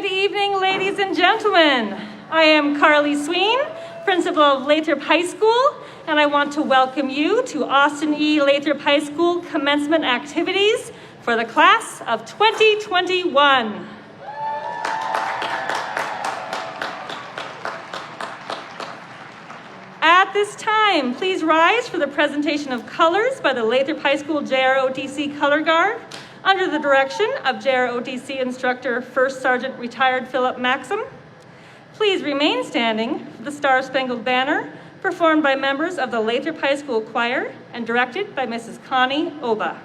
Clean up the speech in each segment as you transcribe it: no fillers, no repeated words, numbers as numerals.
Good evening, ladies and gentlemen. I am Carly Sween, principal of Lathrop High School, and I want to welcome you to Austin E. Lathrop High School commencement activities for the class of 2021. At this time, please rise for the presentation of colors by the Lathrop High School JROTC Color Guard under the direction of JROTC instructor First Sergeant Retired Philip Maxim. Please remain standing for the Star Spangled Banner performed by members of the Lathrop High School Choir and directed by Mrs. Connie Oba.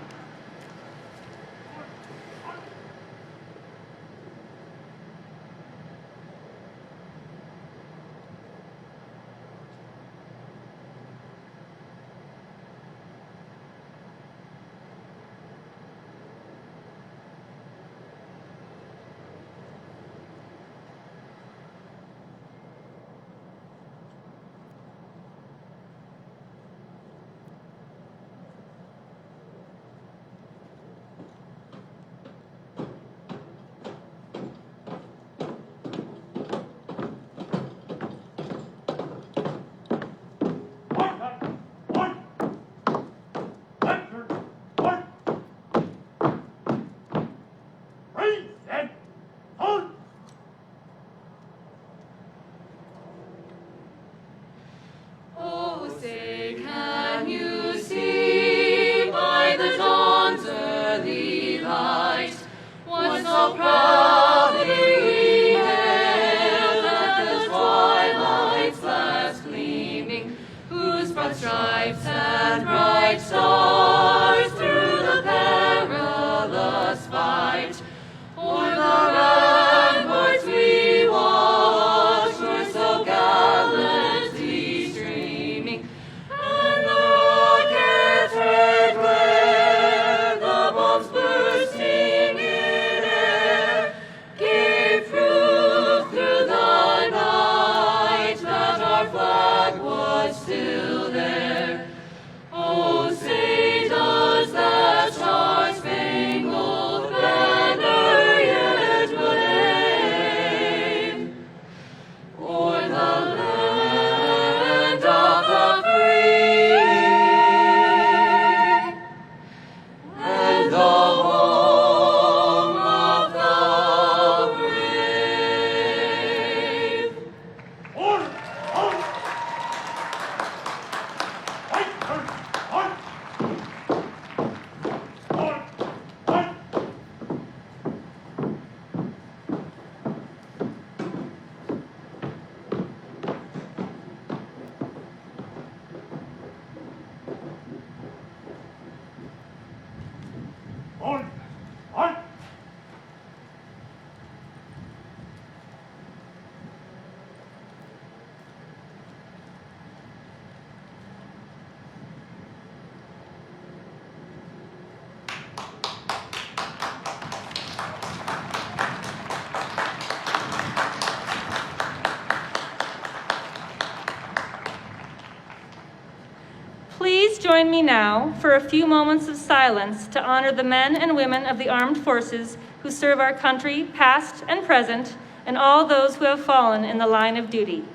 Join me now for a few moments of silence to honor the men and women of the armed forces who serve our country, past and present, and all those who have fallen in the line of duty.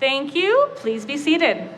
Thank you. Please be seated.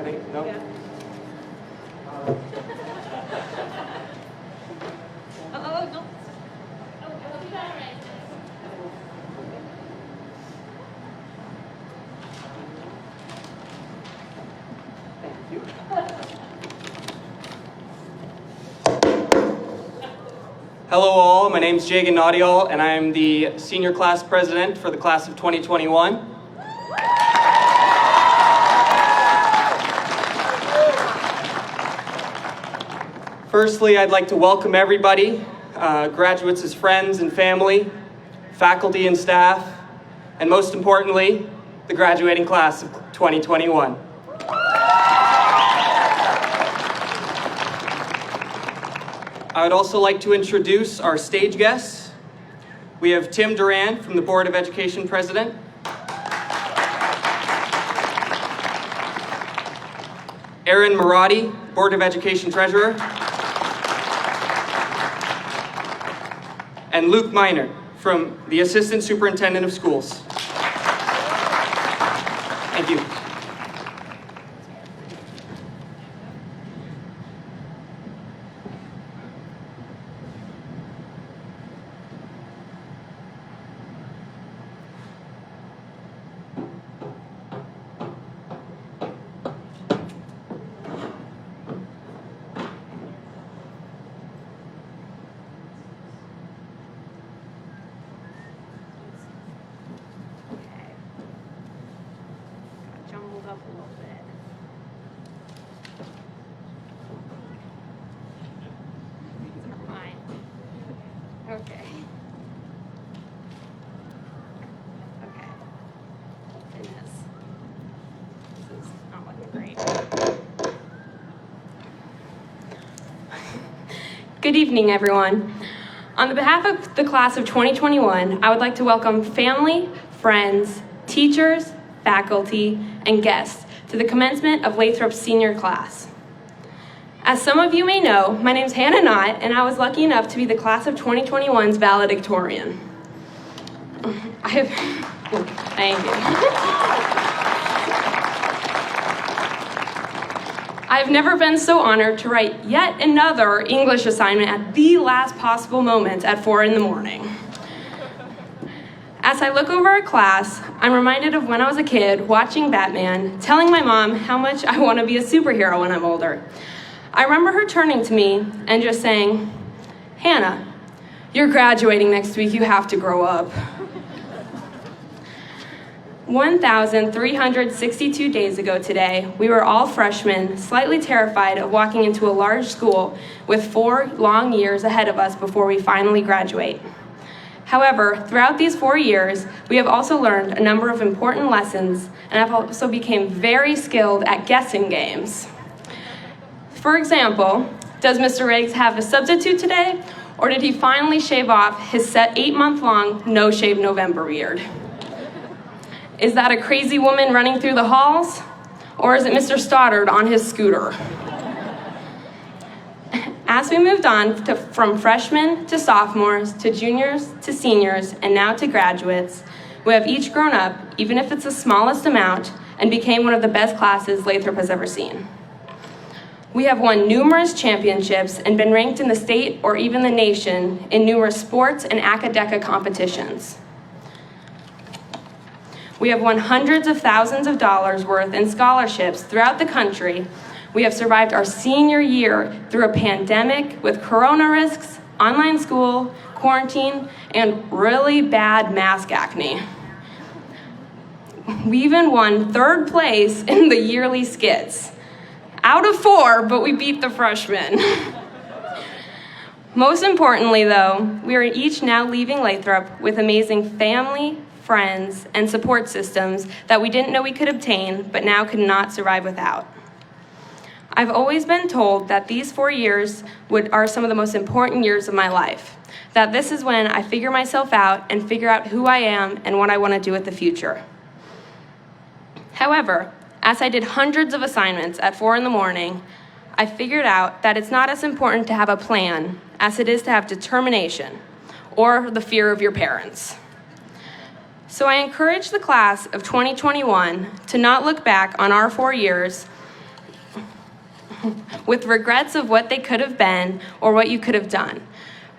think, no? Yeah. Oh, no. Thank you. Hello all, my name is Jagan Nadial, and I am the senior class president for the class of 2021. Firstly, I'd like to welcome everybody, graduates as friends and family, faculty and staff, and most importantly, the graduating class of 2021. I would also like to introduce our stage guests. We have Tim Duran from the Board of Education President. Aaron Marati, Board of Education Treasurer. And Luke Miner from the Assistant Superintendent of Schools. Thank you. Jumbled up a little bit. These are mine. Okay. Okay. Goodness. This is not looking great. Good evening, everyone. On the behalf of the class of 2021, I would like to welcome family, friends, teachers, faculty, and guests to the commencement of Lathrop's senior class. As some of you may know, my name is Hannah Knott, and I was lucky enough to be the class of 2021's valedictorian. Thank you. I've never been so honored to write yet another English assignment at the last possible moment at 4 in the morning. As I look over our class, I'm reminded of when I was a kid watching Batman, telling my mom how much I want to be a superhero when I'm older. I remember her turning to me and just saying, "Hannah, you're graduating next week, you have to grow up." 1,362 days ago today, we were all freshmen, slightly terrified of walking into a large school with 4 long years ahead of us before we finally graduate. However, throughout these 4 years, we have also learned a number of important lessons and have also become very skilled at guessing games. For example, does Mr. Riggs have a substitute today, or did he finally shave off his set 8-month-long No Shave November beard? Is that a crazy woman running through the halls, or is it Mr. Stoddard on his scooter? As we moved on from freshmen to sophomores to juniors to seniors and now to graduates, we have each grown up, even if it's the smallest amount, and became one of the best classes Lathrop has ever seen. We have won numerous championships and been ranked in the state or even the nation in numerous sports and academic competitions. We have won hundreds of thousands of dollars worth in scholarships throughout the country. We have survived our senior year through a pandemic with corona risks, online school, quarantine, and really bad mask acne. We even won 3rd place in the yearly skits. Out of 4, but we beat the freshmen. Most importantly, though, we are each now leaving Lathrop with amazing family, friends, and support systems that we didn't know we could obtain, but now could not survive without. I've always been told that these 4 years are some of the most important years of my life, that this is when I figure myself out and figure out who I am and what I want to do with the future. However, as I did hundreds of assignments at 4 in the morning, I figured out that it's not as important to have a plan as it is to have determination or the fear of your parents. So I encourage the class of 2021 to not look back on our 4 years with regrets of what they could have been or what you could have done,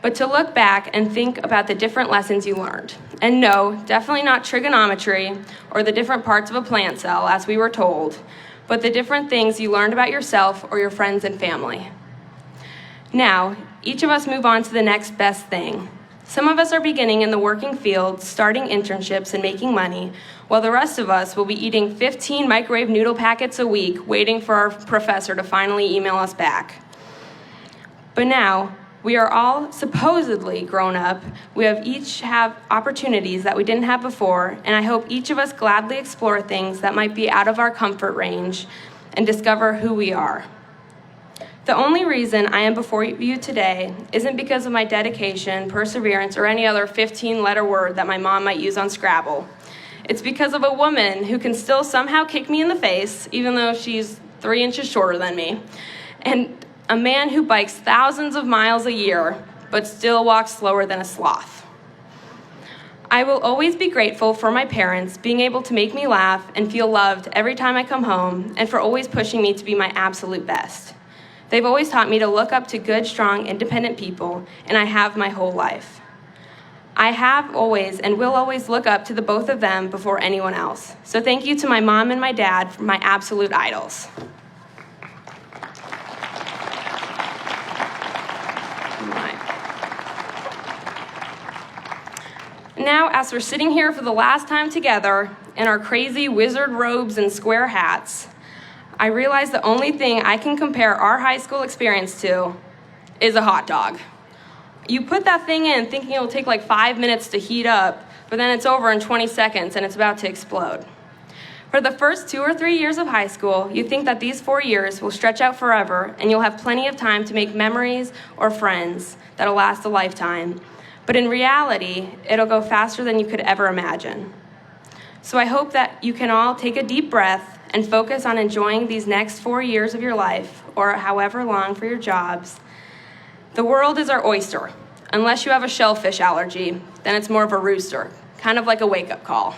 but to look back and think about the different lessons you learned. And no, definitely not trigonometry or the different parts of a plant cell, as we were told, but the different things you learned about yourself or your friends and family. Now, each of us move on to the next best thing. Some of us are beginning in the working field, starting internships and making money, while the rest of us will be eating 15 microwave noodle packets a week, waiting for our professor to finally email us back. But now, we are all supposedly grown up. We each have opportunities that we didn't have before, and I hope each of us gladly explore things that might be out of our comfort range and discover who we are. The only reason I am before you today isn't because of my dedication, perseverance, or any other 15-letter word that my mom might use on Scrabble. It's because of a woman who can still somehow kick me in the face, even though she's 3 inches shorter than me, and a man who bikes thousands of miles a year, but still walks slower than a sloth. I will always be grateful for my parents being able to make me laugh and feel loved every time I come home, and for always pushing me to be my absolute best. They've always taught me to look up to good, strong, independent people, and I have my whole life. I have always and will always look up to the both of them before anyone else. So thank you to my mom and my dad, my absolute idols. Now, as we're sitting here for the last time together in our crazy wizard robes and square hats, I realize the only thing I can compare our high school experience to is a hot dog. You put that thing in thinking it will take like 5 minutes to heat up, but then it's over in 20 seconds and it's about to explode. For the first 2 or 3 years of high school, you think that these 4 years will stretch out forever and you'll have plenty of time to make memories or friends that'll last a lifetime. But in reality, it'll go faster than you could ever imagine. So I hope that you can all take a deep breath and focus on enjoying these next 4 years of your life, or however long for your jobs. The world is our oyster. Unless you have a shellfish allergy, then it's more of a rooster, kind of like a wake-up call.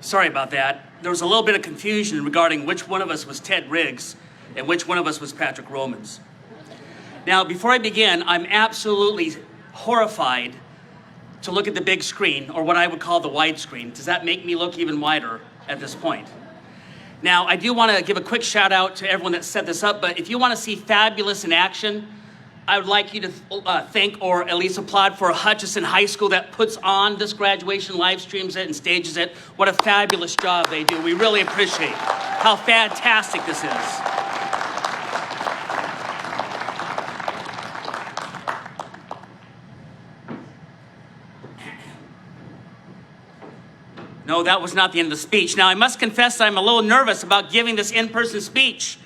Sorry about that. There was a little bit of confusion regarding which one of us was Ted Riggs and which one of us was Patrick Romans. Now, before I begin, I'm absolutely horrified to look at the big screen, or what I would call the widescreen. Does that make me look even wider at this point? Now, I do want to give a quick shout out to everyone that set this up, but if you want to see Fabulous in action, I would like you to thank or at least applaud for Hutchinson High School that puts on this graduation, live streams it, and stages it. What a fabulous job they do. We really appreciate how fantastic this is. No, that was not the end of the speech. Now, I must confess that I'm a little nervous about giving this in-person speech.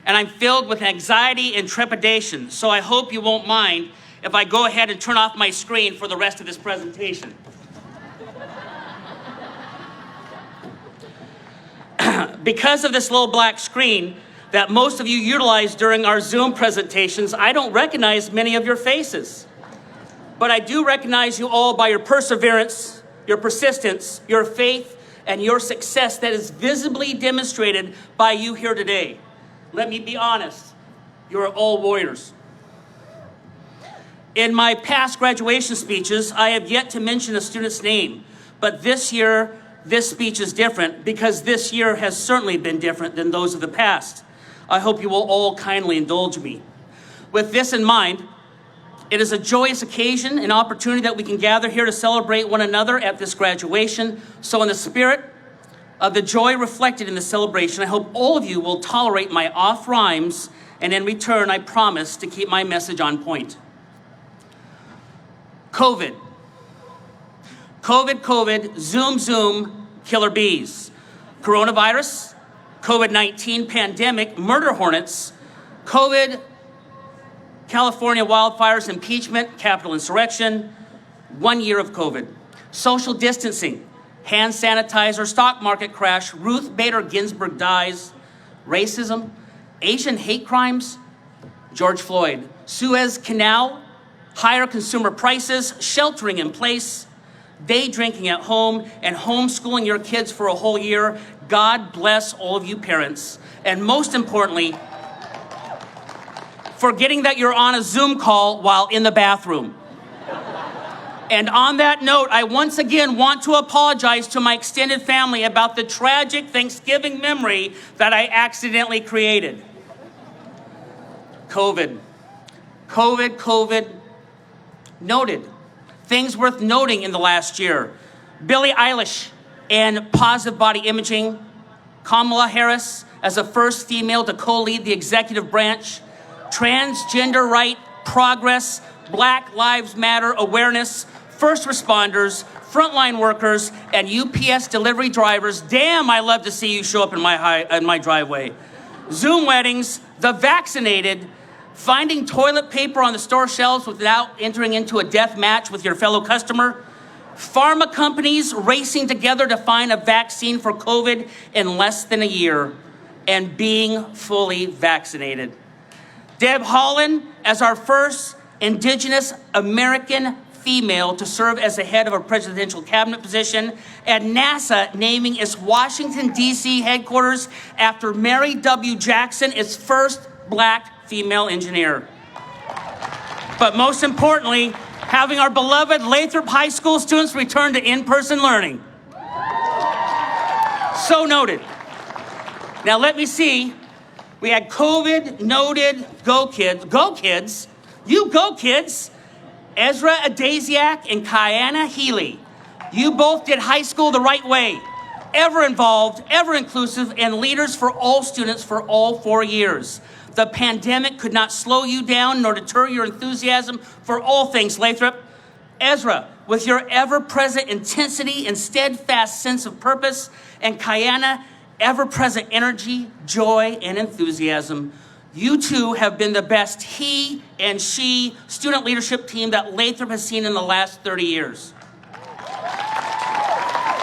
And I'm filled with anxiety and trepidation, so I hope you won't mind if I go ahead and turn off my screen for the rest of this presentation. Because of this little black screen that most of you utilize during our Zoom presentations, I don't recognize many of your faces. But I do recognize you all by your perseverance, your persistence, your faith, and your success that is visibly demonstrated by you here today. Let me be honest, you're all warriors. In my past graduation speeches, I have yet to mention a student's name, but this year, this speech is different because this year has certainly been different than those of the past. I hope you will all kindly indulge me. With this in mind, it is a joyous occasion, an opportunity that we can gather here to celebrate one another at this graduation. So in the spirit of the joy reflected in the celebration, I hope all of you will tolerate my off rhymes, and in return, I promise to keep my message on point. COVID. COVID, COVID, zoom, zoom, killer bees. Coronavirus, COVID-19 pandemic, murder hornets, COVID, California wildfires, impeachment, Capitol insurrection, 1 year of COVID. Social distancing, hand sanitizer, stock market crash, Ruth Bader Ginsburg dies, racism, Asian hate crimes, George Floyd, Suez Canal, higher consumer prices, sheltering in place, day drinking at home, and homeschooling your kids for a whole year. God bless all of you parents. And most importantly, forgetting that you're on a Zoom call while in the bathroom. And on that note, I once again want to apologize to my extended family about the tragic Thanksgiving memory that I accidentally created. COVID. COVID, COVID. Noted. Things worth noting in the last year. Billie Eilish and positive body imaging. Kamala Harris as the first female to co-lead the executive branch. Transgender right progress. Black Lives Matter awareness. First responders, frontline workers, and UPS delivery drivers. Damn, I love to see you show up in my driveway. Zoom weddings, the vaccinated, finding toilet paper on the store shelves without entering into a death match with your fellow customer. Pharma companies racing together to find a vaccine for COVID in less than a year, and being fully vaccinated. Deb Haaland as our first Indigenous American female to serve as the head of a presidential cabinet position, and NASA naming its Washington, D.C. headquarters after Mary W. Jackson, its first black female engineer. But most importantly, having our beloved Lathrop High School students return to in-person learning. So noted. Now let me see. We had COVID, noted, go kids, you go kids. Ezra Daziak and Kiana Healey, you both did high school the right way. Ever involved, ever inclusive, and leaders for all students for all 4 years. The pandemic could not slow you down nor deter your enthusiasm for all things Lathrop. Ezra, with your ever-present intensity and steadfast sense of purpose, and Kiana, ever-present energy, joy, and enthusiasm. You two have been the best he and she student leadership team that Lathrop has seen in the last 30 years.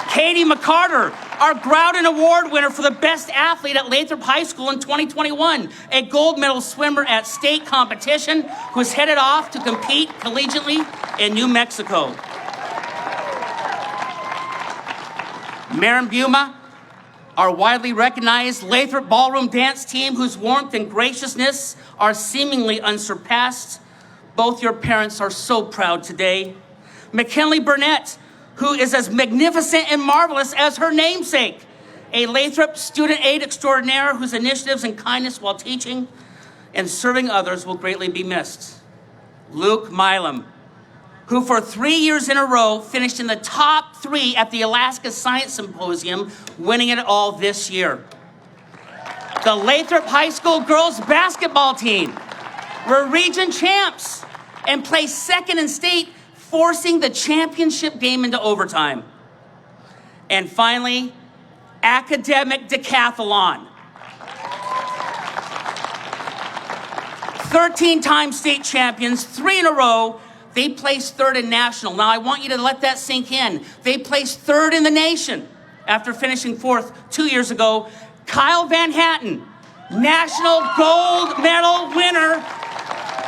Katie McCarter, our Groudon Award winner for the best athlete at Lathrop High School in 2021, a gold medal swimmer at state competition who's headed off to compete collegiately in New Mexico. Marimbuma, our widely recognized Lathrop ballroom dance team whose warmth and graciousness are seemingly unsurpassed. Both your parents are so proud today. McKinley Burnett, who is as magnificent and marvelous as her namesake, a Lathrop student aide extraordinaire whose initiatives and kindness while teaching and serving others will greatly be missed. Luke Milam, who for 3 years in a row finished in the top 3 at the Alaska Science Symposium, winning it all this year. The Lathrop High School girls basketball team were region champs and placed second in state, forcing the championship game into overtime. And finally, academic decathlon. 13-time state champions, 3 in a row. They placed 3rd in national. Now I want you to let that sink in. They placed 3rd in the nation after finishing 4th 2 years ago. Kyle Van Hatten, national gold medal winner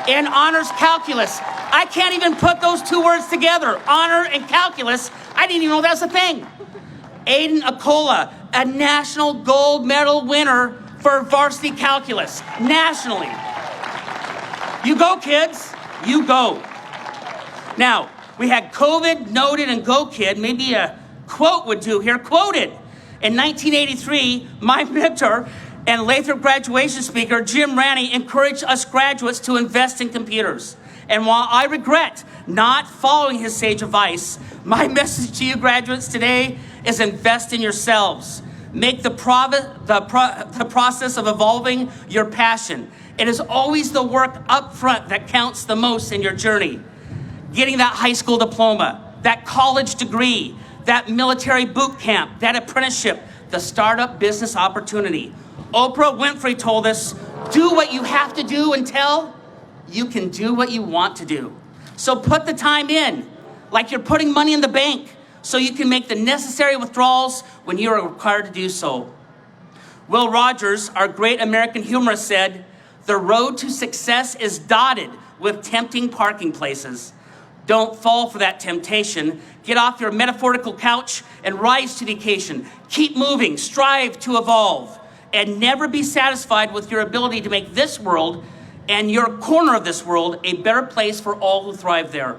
in honors calculus. I can't even put those 2 words together, honor and calculus. I didn't even know that was a thing. Aiden Akola, a national gold medal winner for varsity calculus, nationally. You go, kids, you go. Now, we had COVID, noted, and go, kid. Maybe a quote would do here. Quoted. In 1983, my mentor and Lathrop graduation speaker, Jim Ranney, encouraged us graduates to invest in computers. And while I regret not following his sage advice, my message to you graduates today is invest in yourselves. Make the process of evolving your passion. It is always the work up front that counts the most in your journey. Getting that high school diploma, that college degree, that military boot camp, that apprenticeship, the startup business opportunity. Oprah Winfrey told us, do what you have to do until you can do what you want to do. So put the time in, like you're putting money in the bank, so you can make the necessary withdrawals when you are required to do so. Will Rogers, our great American humorist, said, the road to success is dotted with tempting parking places. Don't fall for that temptation. Get off your metaphorical couch and rise to the occasion. Keep moving, strive to evolve, and never be satisfied with your ability to make this world and your corner of this world a better place for all who thrive there.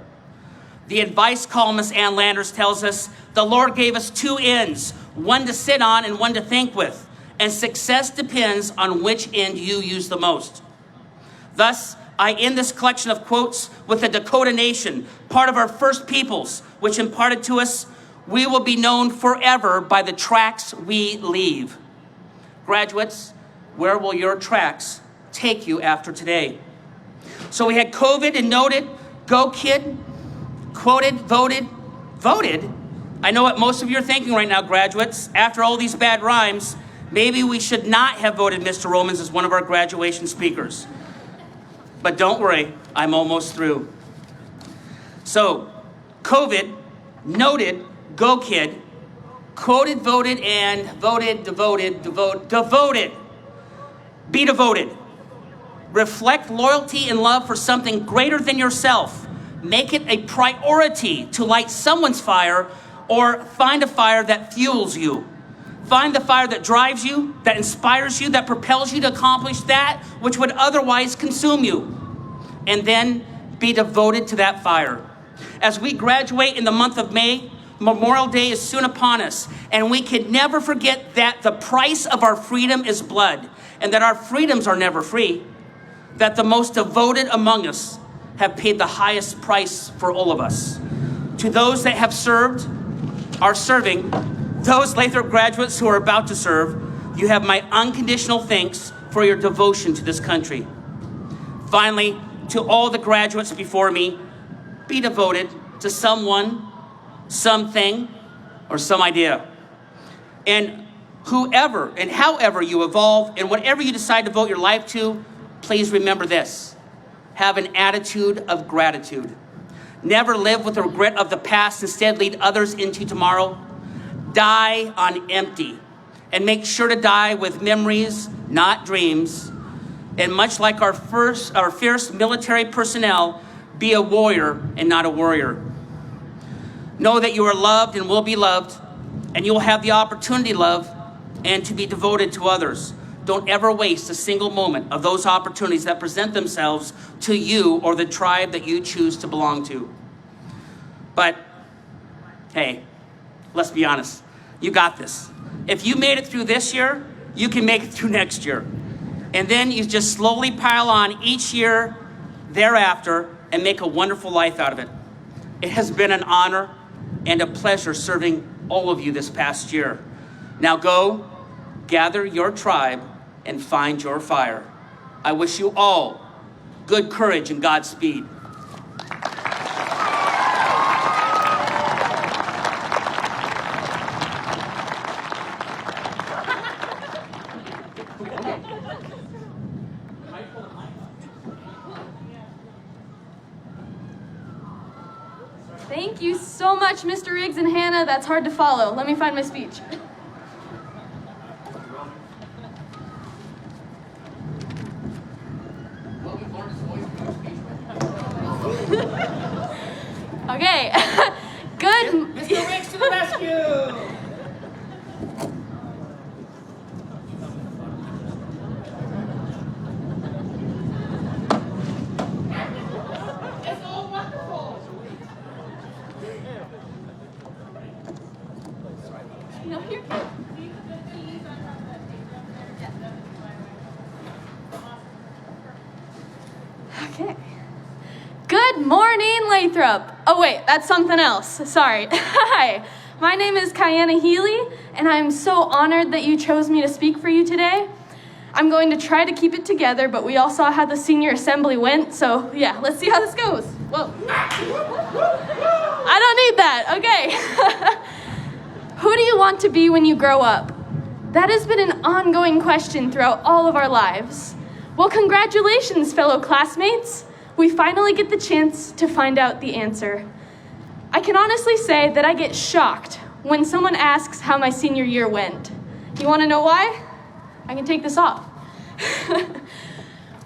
The advice columnist Ann Landers tells us, the Lord gave us 2 ends, one to sit on and one to think with, and success depends on which end you use the most. Thus, I end this collection of quotes with the Dakota Nation, part of our First Peoples, which imparted to us, we will be known forever by the tracks we leave. Graduates, where will your tracks take you after today? So we had COVID and noted, go kid, quoted, voted. I know what most of you are thinking right now, graduates. After all these bad rhymes, maybe we should not have voted Mr. Romans as one of our graduation speakers. But don't worry, I'm almost through. So, COVID, noted, go kid, quoted, voted, and voted, devoted. Be devoted. Reflect loyalty and love for something greater than yourself. Make it a priority to light someone's fire or find a fire that fuels you. Find the fire that drives you, that inspires you, that propels you to accomplish that which would otherwise consume you. And then be devoted to that fire. As we graduate in the month of May, Memorial Day is soon upon us, and we can never forget that the price of our freedom is blood, and that our freedoms are never free, that the most devoted among us have paid the highest price for all of us. To those that have served, are serving, those Lathrop graduates who are about to serve, you have my unconditional thanks for your devotion to this country. Finally, to all the graduates before me, be devoted to someone, something, or some idea. And whoever and however you evolve and whatever you decide to devote your life to, please remember this. Have an attitude of gratitude. Never live with the regret of the past. Instead, lead others into tomorrow. Die on empty. And make sure to die with memories, not dreams. And much like our fierce military personnel, be a warrior and not a warrior. Know that you are loved and will be loved. and you'll have the opportunity to love and to be devoted to others. Don't ever waste a single moment of those opportunities that present themselves to you or the tribe that you choose to belong to. But, hey, let's be honest. You got this. If you made it through this year, you can make it through next year. And then you just slowly pile on each year thereafter and make a wonderful life out of it. It has been an honor and a pleasure serving all of you this past year. Now go, gather your tribe, and find your fire. I wish you all good courage and Godspeed. Thank you so much, Mr. Riggs and Hannah. That's hard to follow. Let me find my speech. Okay. Good. Mr. Riggs to the rescue! No, you're good. Okay. Good morning, Lathrop. Oh wait, that's something else. Sorry. Hi, my name is Kiana Healey, and I'm so honored that you chose me to speak for you today. I'm going to try to keep it together, but we all saw how the senior assembly went, so yeah, let's see how this goes. Whoa. I don't need that. Okay. Who do you want to be when you grow up? That has been an ongoing question throughout all of our lives. Well, congratulations, fellow classmates. We finally get the chance to find out the answer. I can honestly say that I get shocked when someone asks how my senior year went. You want to know why? I can take this off.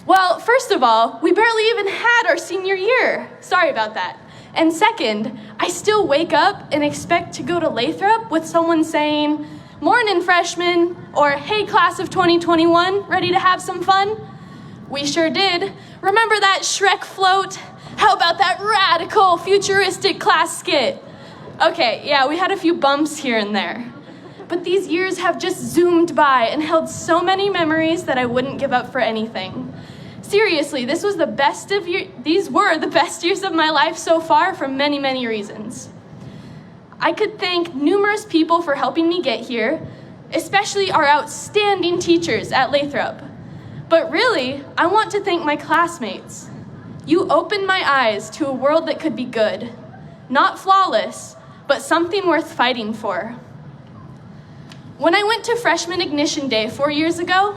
Well, first of all, we barely even had our senior year. Sorry about that. And second, I still wake up and expect to go to Lathrop with someone saying, "Morning, freshmen," or "Hey, class of 2021, ready to have some fun?" We sure did. Remember that Shrek float? How about that radical, futuristic class skit? Okay, yeah, we had a few bumps here and there. But these years have just zoomed by and held so many memories that I wouldn't give up for anything. Seriously, these were the best years of my life so far for many, many reasons. I could thank numerous people for helping me get here, especially our outstanding teachers at Lathrop. But really, I want to thank my classmates. You opened my eyes to a world that could be good. Not flawless, but something worth fighting for. When I went to Freshman Ignition Day 4 years ago,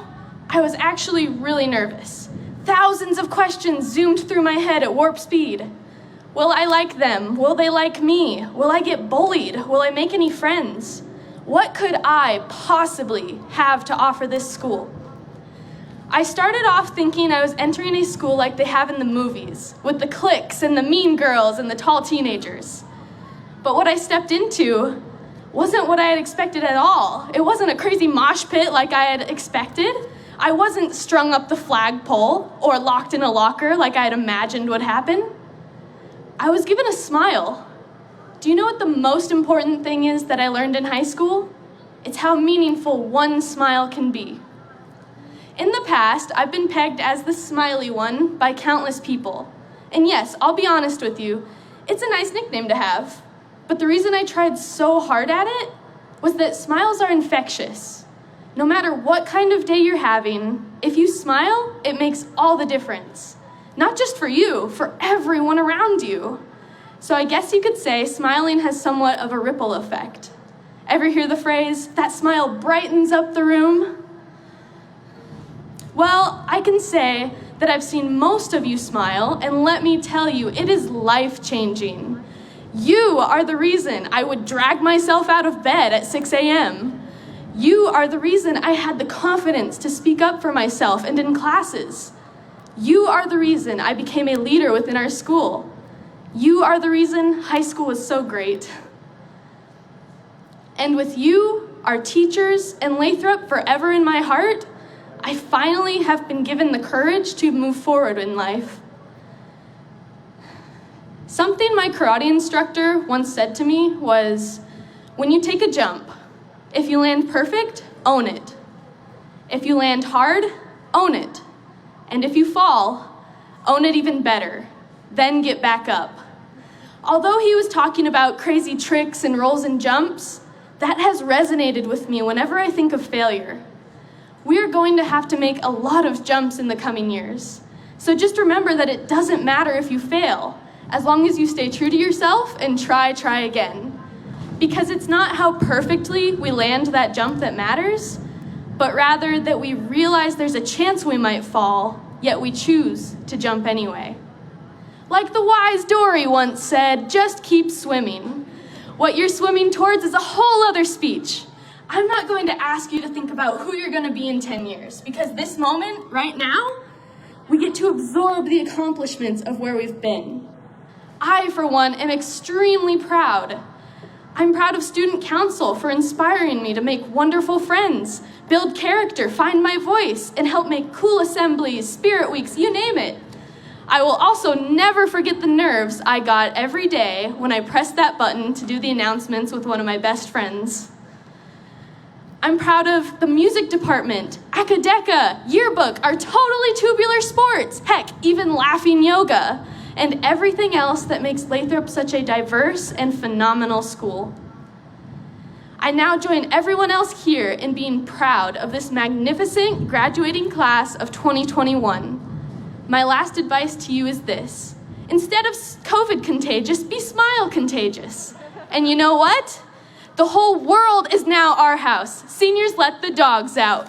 I was actually really nervous. Thousands of questions zoomed through my head at warp speed. Will I like them? Will they like me? Will I get bullied? Will I make any friends? What could I possibly have to offer this school? I started off thinking I was entering a school like they have in the movies, with the cliques and the mean girls and the tall teenagers. But what I stepped into wasn't what I had expected at all. It wasn't a crazy mosh pit like I had expected. I wasn't strung up the flagpole or locked in a locker like I had imagined would happen. I was given a smile. Do you know what the most important thing is that I learned in high school? It's how meaningful one smile can be. In the past, I've been pegged as the smiley one by countless people. And yes, I'll be honest with you, it's a nice nickname to have. But the reason I tried so hard at it was that smiles are infectious. No matter what kind of day you're having, if you smile, it makes all the difference. Not just for you, for everyone around you. So I guess you could say smiling has somewhat of a ripple effect. Ever hear the phrase, "That smile brightens up the room"? Well, I can say that I've seen most of you smile, and let me tell you, it is life-changing. You are the reason I would drag myself out of bed at 6 a.m. You are the reason I had the confidence to speak up for myself and in classes. You are the reason I became a leader within our school. You are the reason high school was so great. And with you, our teachers, and Lathrop forever in my heart, I finally have been given the courage to move forward in life. Something my karate instructor once said to me was, when you take a jump, if you land perfect, own it. If you land hard, own it. And if you fall, own it even better. Then get back up. Although he was talking about crazy tricks and rolls and jumps, that has resonated with me whenever I think of failure. We're going to have to make a lot of jumps in the coming years. So just remember that it doesn't matter if you fail, as long as you stay true to yourself and try again. Because it's not how perfectly we land that jump that matters, but rather that we realize there's a chance we might fall, yet we choose to jump anyway. Like the wise Dory once said, just keep swimming. What you're swimming towards is a whole other speech. I'm not going to ask you to think about who you're going to be in 10 years, because this moment, right now, we get to absorb the accomplishments of where we've been. I, for one, am extremely proud. I'm proud of student council for inspiring me to make wonderful friends, build character, find my voice, and help make cool assemblies, spirit weeks, you name it. I will also never forget the nerves I got every day when I pressed that button to do the announcements with one of my best friends. I'm proud of the music department, Acadeka, yearbook, our totally tubular sports, heck, even laughing yoga, and everything else that makes Lathrop such a diverse and phenomenal school. I now join everyone else here in being proud of this magnificent graduating class of 2021. My last advice to you is this: instead of COVID contagious, be smile contagious. And you know what? The whole world is now our house. Seniors, let the dogs out.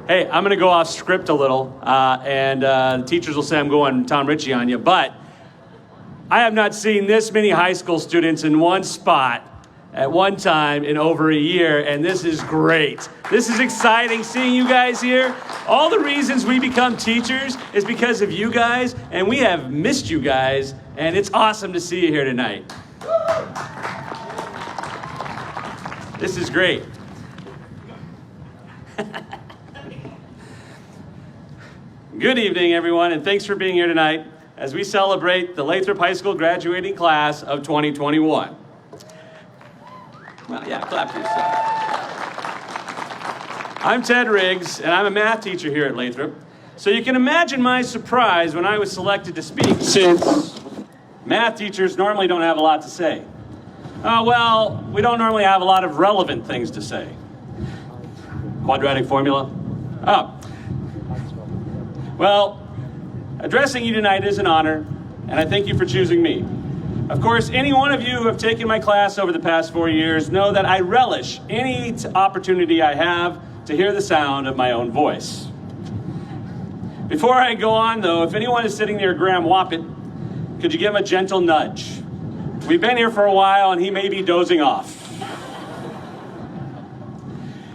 Hey, I'm going to go off script a little, and the teachers will say I'm going Tom Ritchie on you, but I have not seen this many high school students in one spot at one time in over a year, and this is great. This is exciting seeing you guys here. All the reasons we become teachers is because of you guys, and we have missed you guys, and it's awesome to see you here tonight. This is great. Good evening, everyone, and thanks for being here tonight as we celebrate the Lathrop High School graduating class of 2021. Well, yeah, clap for yourself. I'm Ted Riggs, and I'm a math teacher here at Lathrop. So you can imagine my surprise when I was selected to speak, since math teachers normally don't have a lot to say. Well, we don't normally have a lot of relevant things to say. Quadratic formula? Oh. Well, addressing you tonight is an honor, and I thank you for choosing me. Of course, any one of you who have taken my class over the past 4 years know that I relish any opportunity I have to hear the sound of my own voice. Before I go on, though, if anyone is sitting near Graham Wappett, could you give him a gentle nudge? We've been here for a while, and he may be dozing off.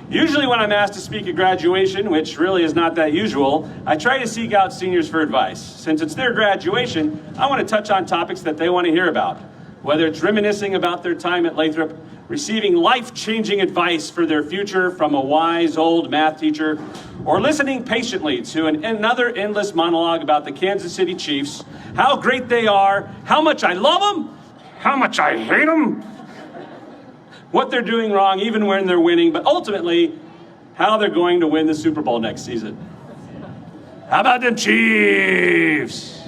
Usually when I'm asked to speak at graduation, which really is not that usual, I try to seek out seniors for advice. Since it's their graduation, I want to touch on topics that they want to hear about. Whether it's reminiscing about their time at Lathrop, receiving life-changing advice for their future from a wise old math teacher, or listening patiently to another endless monologue about the Kansas City Chiefs, how great they are, how much I love them, how much I hate them, what they're doing wrong even when they're winning, but ultimately, how they're going to win the Super Bowl next season. How about them Chiefs?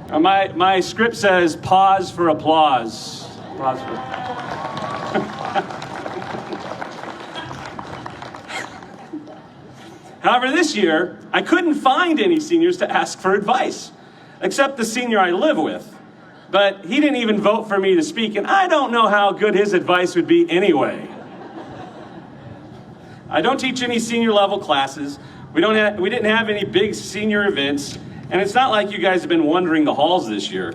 My script says pause for applause. Pause for... However, this year, I couldn't find any seniors to ask for advice, except the senior I live with. But he didn't even vote for me to speak, and I don't know how good his advice would be anyway. I don't teach any senior level classes. We didn't have any big senior events, and it's not like you guys have been wandering the halls this year.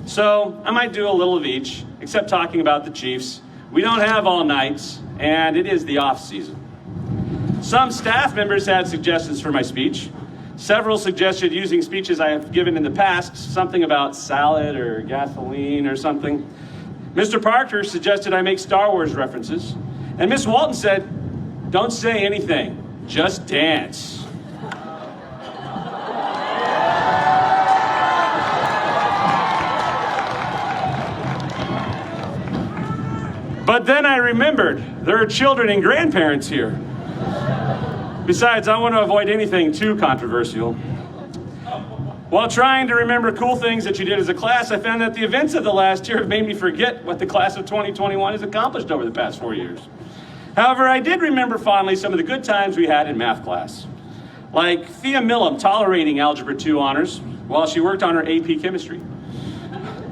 So I might do a little of each, except talking about the Chiefs. We don't have all nights, and it is the off season. Some staff members had suggestions for my speech. Several suggested using speeches I have given in the past, something about salad or gasoline or something. Mr. Parker suggested I make Star Wars references. And Miss Walton said, don't say anything, just dance. But then I remembered there are children and grandparents here. Besides, I want to avoid anything too controversial. While trying to remember cool things that you did as a class, I found that the events of the last year have made me forget what the class of 2021 has accomplished over the past 4 years. However, I did remember fondly some of the good times we had in math class. Like Thea Millam tolerating Algebra 2 honors while she worked on her AP chemistry.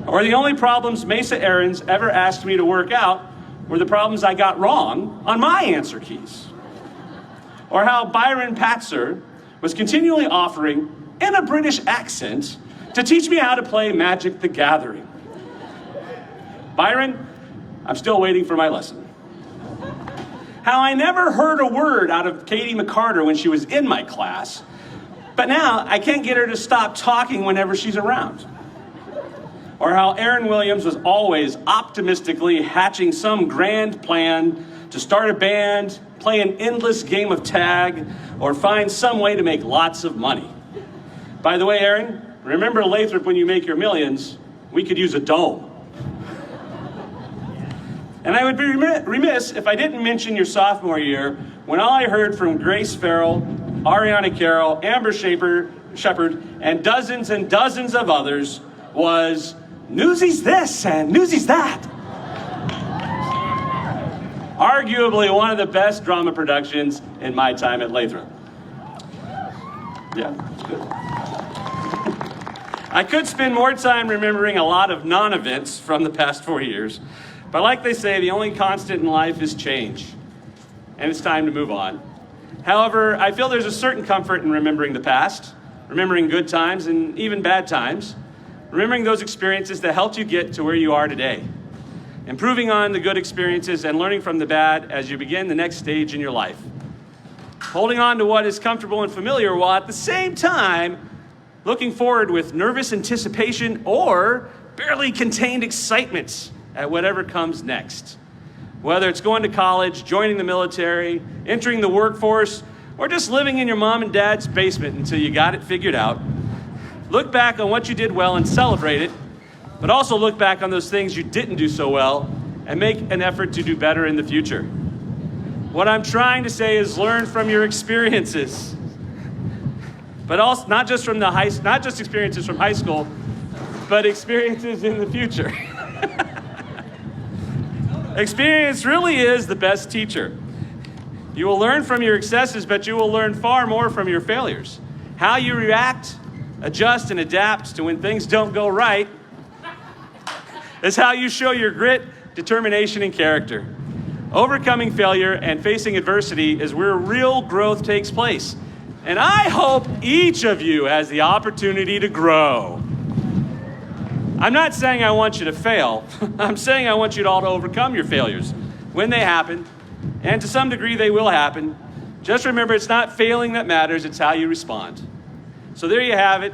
Or the only problems Mesa Aarons ever asked me to work out were the problems I got wrong on my answer keys. Or how Byron Patzer was continually offering, in a British accent, to teach me how to play Magic the Gathering. Byron, I'm still waiting for my lesson. How I never heard a word out of Katie McCarter when she was in my class, but now I can't get her to stop talking whenever she's around. Or how Aaron Williams was always optimistically hatching some grand plan to start a band, play an endless game of tag, or find some way to make lots of money. By the way, Aaron, remember Lathrop when you make your millions, we could use a dome. And I would be remiss if I didn't mention your sophomore year, when all I heard from Grace Farrell, Ariana Carroll, Amber Shepard, and dozens of others was, newsies this and newsies that. Arguably one of the best drama productions in my time at Lathrop. Yeah, good. I could spend more time remembering a lot of non-events from the past 4 years, but like they say, the only constant in life is change. and it's time to move on. However, I feel there's a certain comfort in remembering the past, remembering good times and even bad times, remembering those experiences that helped you get to where you are today, improving on the good experiences and learning from the bad as you begin the next stage in your life. Holding on to what is comfortable and familiar while at the same time looking forward with nervous anticipation or barely contained excitement at whatever comes next. Whether it's going to college, joining the military, entering the workforce, or just living in your mom and dad's basement until you got it figured out, look back on what you did well and celebrate it, but also look back on those things you didn't do so well and make an effort to do better in the future. What I'm trying to say is learn from your experiences, but also not just experiences from high school, but experiences in the future. Experience really is the best teacher. You will learn from your successes, but you will learn far more from your failures. How you react, adjust, and adapt to when things don't go right is how you show your grit, determination, and character. Overcoming failure and facing adversity is where real growth takes place. And I hope each of you has the opportunity to grow. I'm not saying I want you to fail. I'm saying I want you all to overcome your failures when they happen, and to some degree they will happen. Just remember, it's not failing that matters, it's how you respond. So there you have it.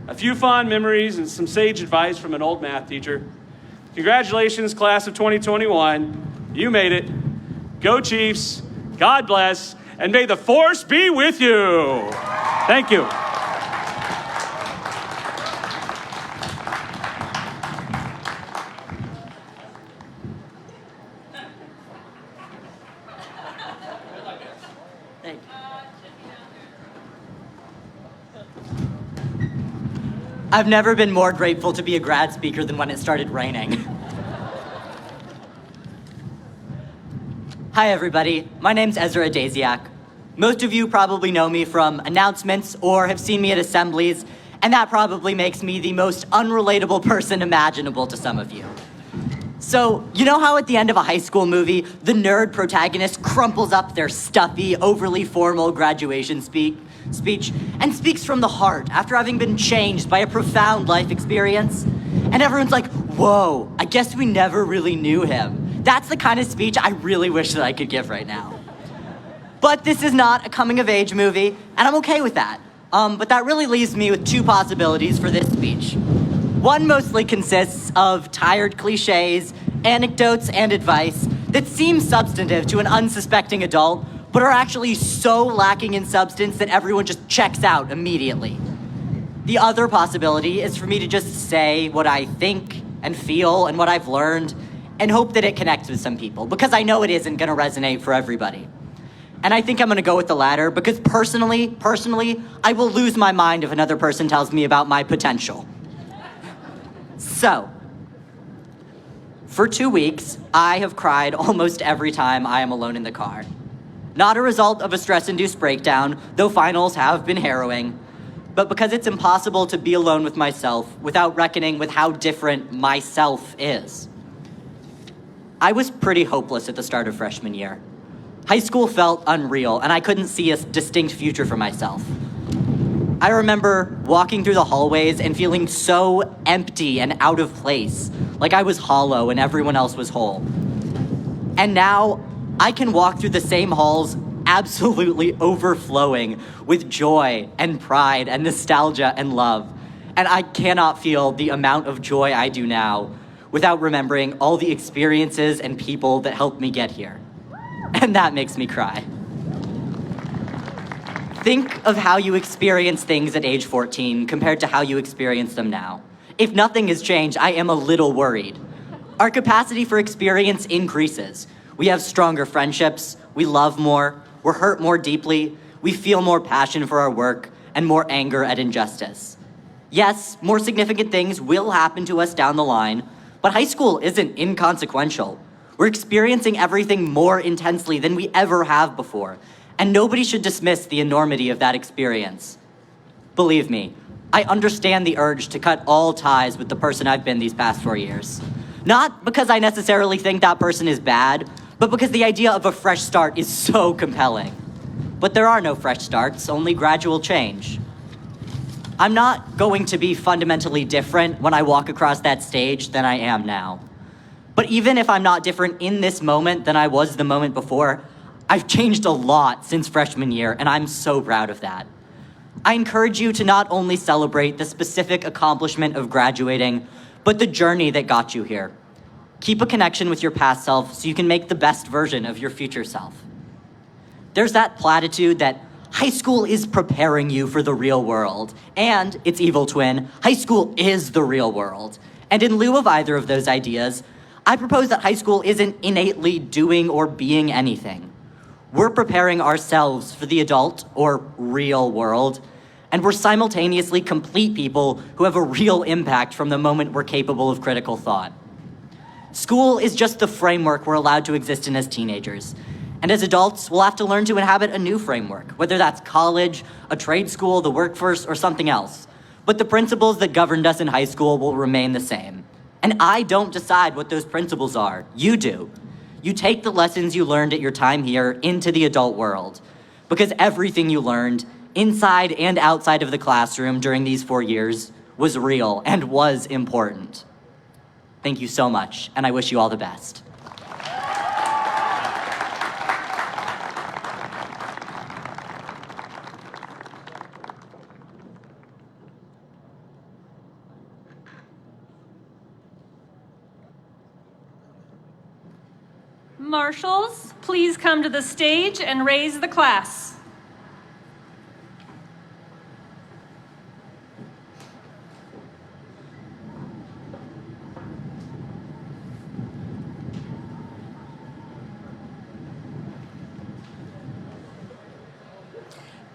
A few fond memories and some sage advice from an old math teacher. Congratulations, class of 2021. You made it. Go Chiefs. God bless. And may the force be with you. Thank you. I've never been more grateful to be a grad speaker than when it started raining. Hi everybody, my name's Ezra Daziak. Most of you probably know me from announcements or have seen me at assemblies, and that probably makes me the most unrelatable person imaginable to some of you. So, you know how at the end of a high school movie, the nerd protagonist crumples up their stuffy, overly formal graduation speech and speaks from the heart after having been changed by a profound life experience? And everyone's like, whoa, I guess we never really knew him. That's the kind of speech I really wish that I could give right now. But this is not a coming-of-age movie, and I'm okay with that. But that really leaves me with two possibilities for this speech. One mostly consists of tired cliches, anecdotes, and advice that seem substantive to an unsuspecting adult, but are actually so lacking in substance that everyone just checks out immediately. The other possibility is for me to just say what I think and feel and what I've learned and hope that it connects with some people, because I know it isn't gonna resonate for everybody. And I think I'm gonna go with the latter because personally, I will lose my mind if another person tells me about my potential. So, for 2 weeks, I have cried almost every time I am alone in the car. Not a result of a stress-induced breakdown, though finals have been harrowing, but because it's impossible to be alone with myself without reckoning with how different myself is. I was pretty hopeless at the start of freshman year. High school felt unreal, and I couldn't see a distinct future for myself. I remember walking through the hallways and feeling so empty and out of place, like I was hollow and everyone else was whole. And now, I can walk through the same halls absolutely overflowing with joy and pride and nostalgia and love. And I cannot feel the amount of joy I do now without remembering all the experiences and people that helped me get here. And that makes me cry. Think of how you experience things at age 14 compared to how you experience them now. If nothing has changed, I am a little worried. Our capacity for experience increases. We have stronger friendships, we love more, we're hurt more deeply, we feel more passion for our work, and more anger at injustice. Yes, more significant things will happen to us down the line, but high school isn't inconsequential. We're experiencing everything more intensely than we ever have before, and nobody should dismiss the enormity of that experience. Believe me, I understand the urge to cut all ties with the person I've been these past 4 years. Not because I necessarily think that person is bad, but because the idea of a fresh start is so compelling. But there are no fresh starts, only gradual change. I'm not going to be fundamentally different when I walk across that stage than I am now. But even if I'm not different in this moment than I was the moment before, I've changed a lot since freshman year, and I'm so proud of that. I encourage you to not only celebrate the specific accomplishment of graduating, but the journey that got you here. Keep a connection with your past self so you can make the best version of your future self. There's that platitude that high school is preparing you for the real world, and its evil twin, high school is the real world. And in lieu of either of those ideas, I propose that high school isn't innately doing or being anything. We're preparing ourselves for the adult or real world, and we're simultaneously complete people who have a real impact from the moment we're capable of critical thought. School is just the framework we're allowed to exist in as teenagers, and as adults, we'll have to learn to inhabit a new framework, whether that's college, a trade school, the workforce, or something else. But the principles that governed us in high school will remain the same. And I don't decide what those principles are. You do. You take the lessons you learned at your time here into the adult world, because everything you learned, inside and outside of the classroom during these 4 years, was real and was important. Thank you so much, and I wish you all the best. Marshals, please come to the stage and raise the class.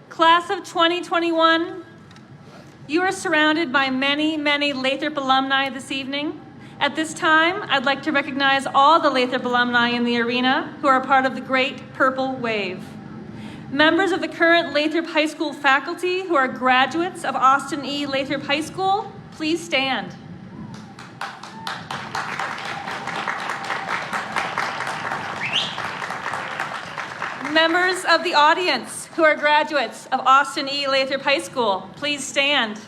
Class of 2021, you are surrounded by many, many Lathrop alumni this evening. At this time, I'd like to recognize all the Lathrop alumni in the arena who are part of the Great Purple Wave. Members of the current Lathrop High School faculty who are graduates of Austin E. Lathrop High School, please stand. Members of the audience who are graduates of Austin E. Lathrop High School, please stand.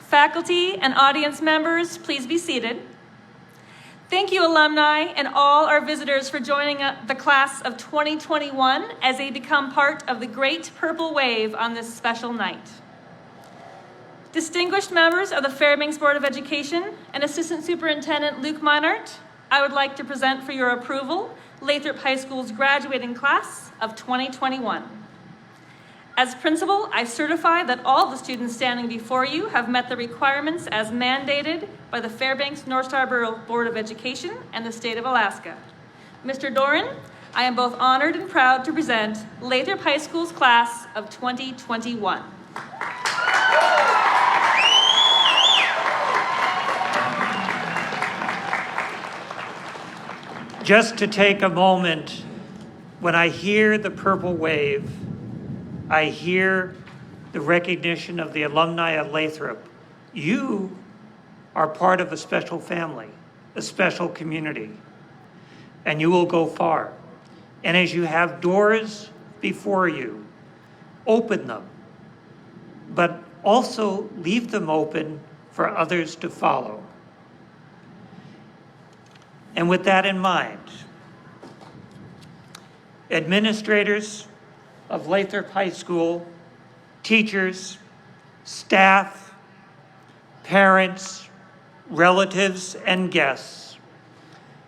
Faculty and audience members, please be seated. Thank you, alumni, and all our visitors for joining the class of 2021 as they become part of the Great Purple Wave on this special night. Distinguished members of the Fairbanks Board of Education and Assistant Superintendent Luke Meinert, I would like to present for your approval Lathrop High School's graduating class of 2021. As principal, I certify that all the students standing before you have met the requirements as mandated by the Fairbanks North Starborough Board of Education and the state of Alaska. Mr. Doran, I am both honored and proud to present Lathrop High School's class of 2021. Just to take a moment, when I hear the Purple Wave, I hear the recognition of the alumni of Lathrop. You are part of a special family, a special community, and you will go far. And as you have doors before you, open them, but also leave them open for others to follow. And with that in mind, administrators of Lathrop High School, teachers, staff, parents, relatives, and guests,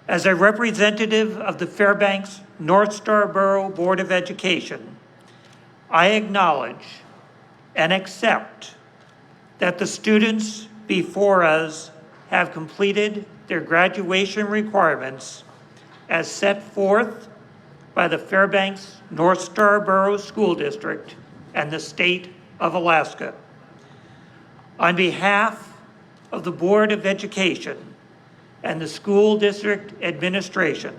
as a representative of the Fairbanks North Starborough Board of Education, I acknowledge and accept that the students before us have completed their graduation requirements as set forth by the Fairbanks North Starborough School District and the state of Alaska. On behalf of the Board of Education and the school district administration,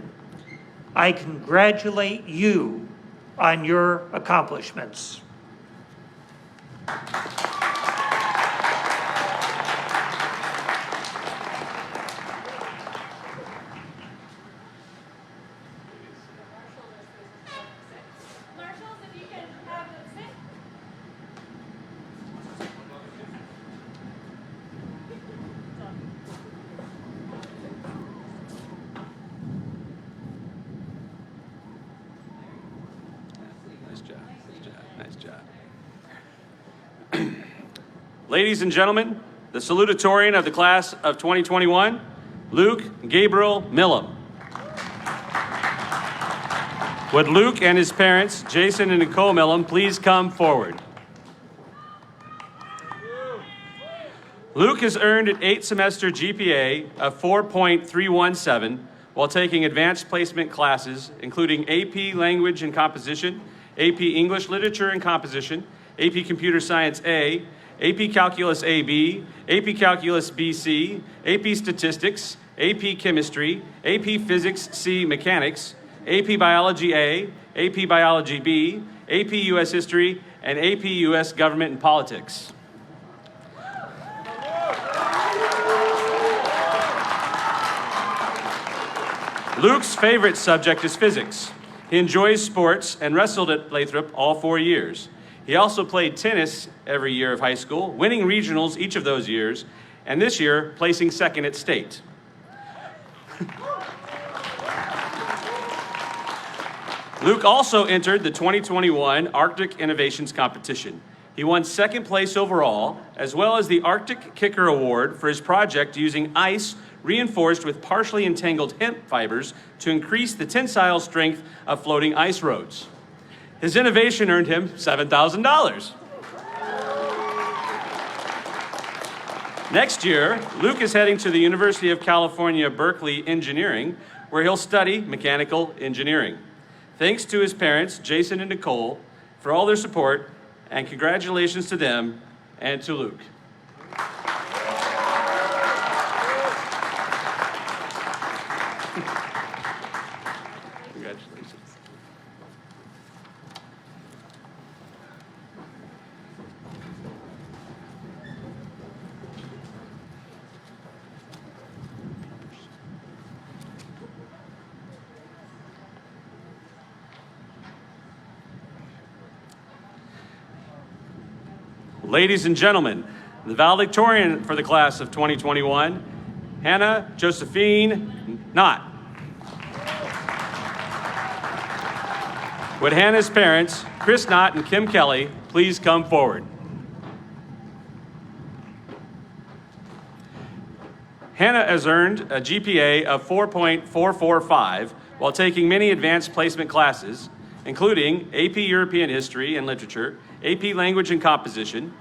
I congratulate you on your accomplishments. job. Ladies and gentlemen, the salutatorian of the class of 2021, Luke Gabriel Millam. Would Luke and his parents, Jason and Nicole Millam, please come forward? Luke has earned an 8-semester GPA of 4.317 while taking advanced placement classes, including AP Language and Composition, AP English Literature and Composition, AP Computer Science A, AP Calculus AB, AP Calculus BC, AP Statistics, AP Chemistry, AP Physics C Mechanics, AP Biology A, AP Biology B, AP US History, and AP US Government and Politics. Luke's favorite subject is physics. He enjoys sports and wrestled at Lathrop all 4 years. He also played tennis every year of high school, winning regionals each of those years, and this year placing second at state. Luke also entered the 2021 Arctic Innovations Competition. He won second place overall, as well as the Arctic Kicker Award for his project using ice reinforced with partially entangled hemp fibers to increase the tensile strength of floating ice roads. His innovation earned him $7,000. Next year, Luke is heading to the University of California, Berkeley Engineering, where he'll study mechanical engineering. Thanks to his parents, Jason and Nicole, for all their support, and congratulations to them and to Luke. Congratulations. Ladies and gentlemen, the valedictorian for the class of 2021, Hannah Josephine Knott. Would Hannah's parents, Chris Knott and Kim Kelly, please come forward? Hannah has earned a GPA of 4.445 while taking many advanced placement classes, including AP European History and Literature, AP Language and Composition,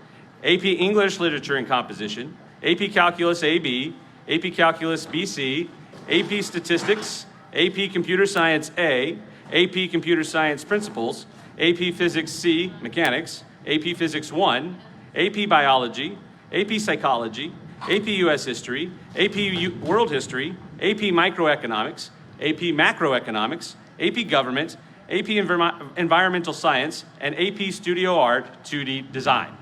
AP English Literature and Composition, AP Calculus AB, AP Calculus BC, AP Statistics, AP Computer Science A, AP Computer Science Principles, AP Physics C Mechanics, AP Physics 1, AP Biology, AP Psychology, AP US History, AP World History, AP Microeconomics, AP Macroeconomics, AP Government, AP Environmental Science, and AP Studio Art 2D Design.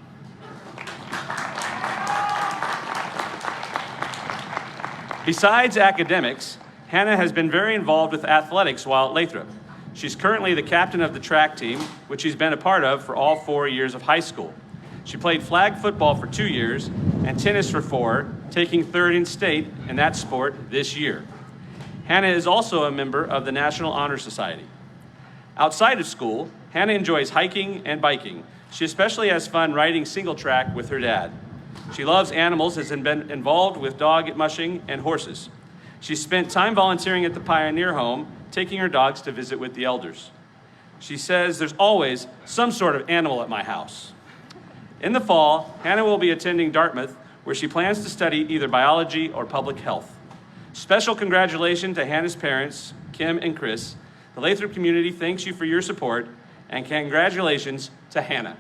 Besides academics, Hannah has been very involved with athletics while at Lathrop. She's currently the captain of the track team, which she's been a part of for all 4 years of high school. She played flag football for 2 years and tennis for 4, taking third in state in that sport this year. Hannah is also a member of the National Honor Society. Outside of school, Hannah enjoys hiking and biking. She especially has fun riding single track with her dad. She loves animals and has been involved with dog mushing and horses. She spent time volunteering at the Pioneer Home, taking her dogs to visit with the elders. She says, "There's always some sort of animal at my house." In the fall, Hannah will be attending Dartmouth, where she plans to study either biology or public health. Special congratulations to Hannah's parents, Kim and Chris. The Lathrop community thanks you for your support, and congratulations to Hannah.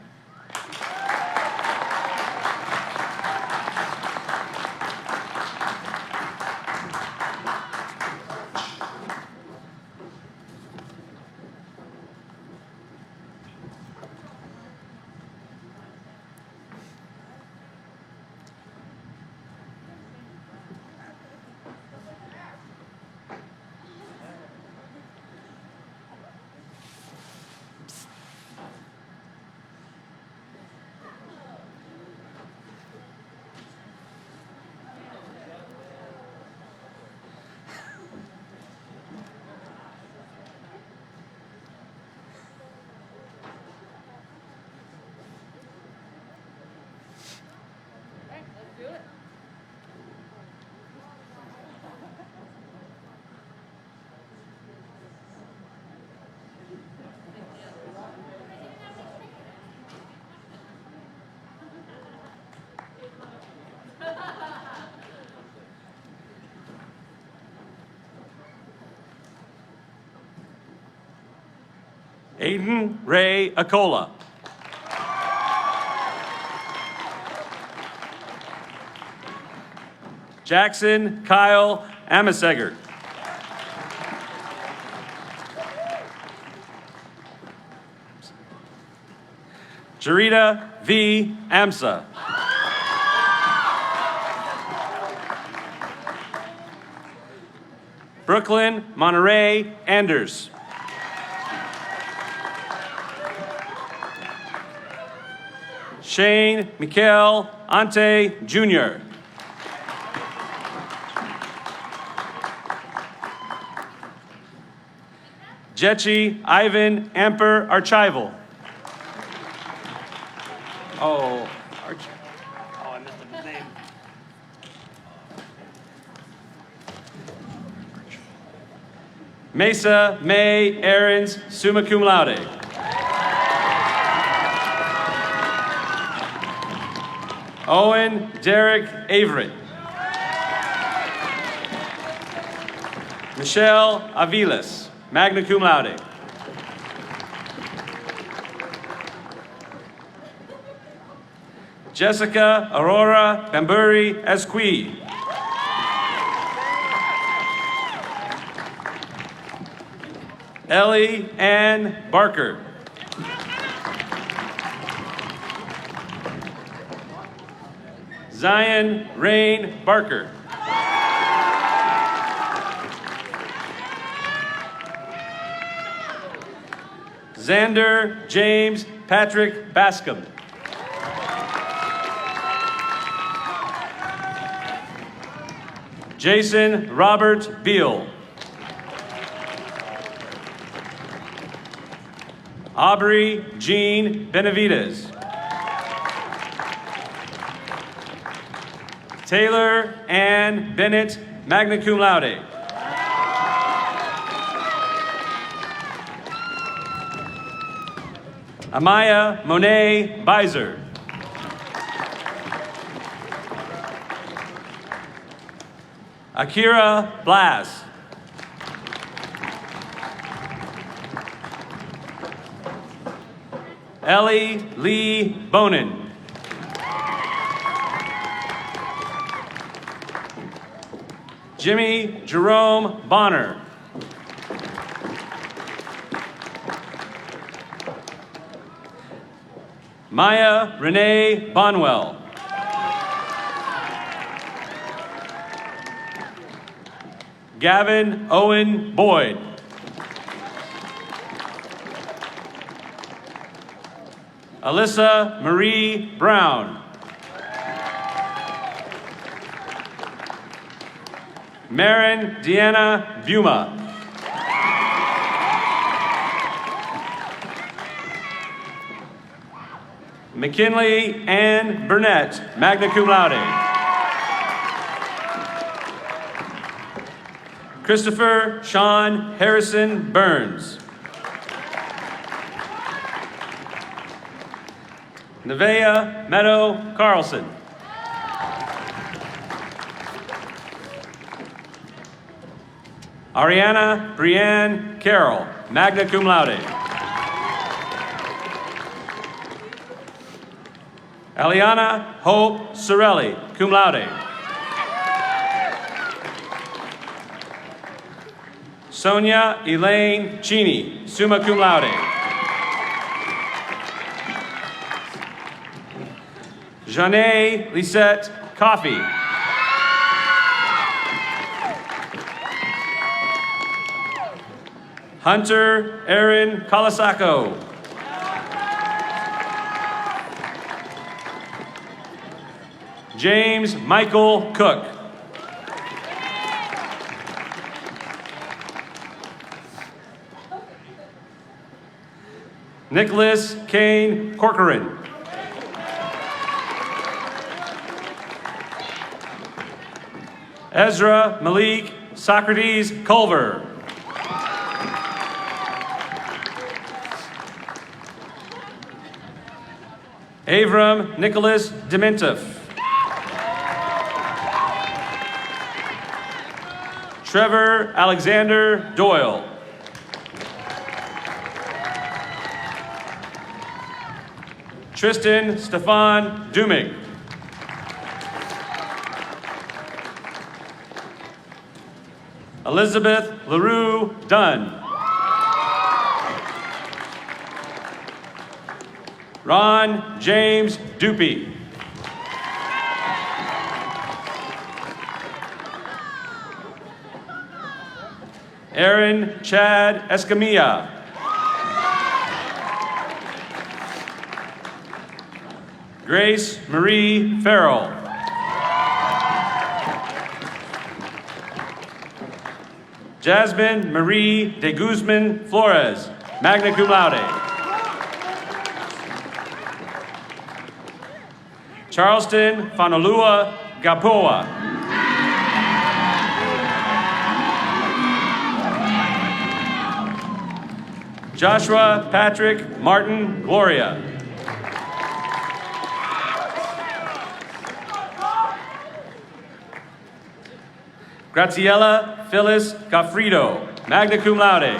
Aiden Ray Acola. Jackson Kyle Amaseger. Jarita V. Amsa. Brooklyn Monterey Anders. Shane Mikael Ante Jr. Jetchi Ivan Amper Archival. Oh, I messed up his name. Mesa May Aarons, summa cum laude. Owen Derek Avery. Michelle Aviles, magna cum laude. Jessica Aurora Bamburi Esqui. Ellie Ann Barker. Zion Rain Barker. Xander James Patrick Bascom. Jason Robert Beal. Aubrey Jean Benavides. Taylor Ann Bennett, magna cum laude. Amaya Monet Beiser. Akira Blas. Ellie Lee Bonin. Jimmy Jerome Bonner. Maya Renee Bonwell. Gavin Owen Boyd. Alyssa Marie Brown. Marin Deanna Buma. McKinley Ann Burnett, magna cum laude. Christopher Sean Harrison Burns. Nevaeh Meadow Carlson. Ariana Brianne Carroll, magna cum laude. Eliana Hope Sorelli, cum laude. Sonia Elaine Cheney, summa cum laude. Janae Lisette Coffey. Hunter Aaron Colasaco. James Michael Cook. Nicholas Kane Corcoran. Ezra Malik Socrates Culver. Avram Nicholas Dementif. Trevor Alexander Doyle. Tristan Stefan Dumig. Elizabeth LaRue Dunn. Ron James Dupey. Aaron Chad Escamilla. Grace Marie Farrell. Jasmine Marie de Guzman Flores, magna cum laude. Charleston Fanolua Gapoa. Joshua Patrick Martin Gloria. Graciela Phyllis Goffredo, magna cum laude.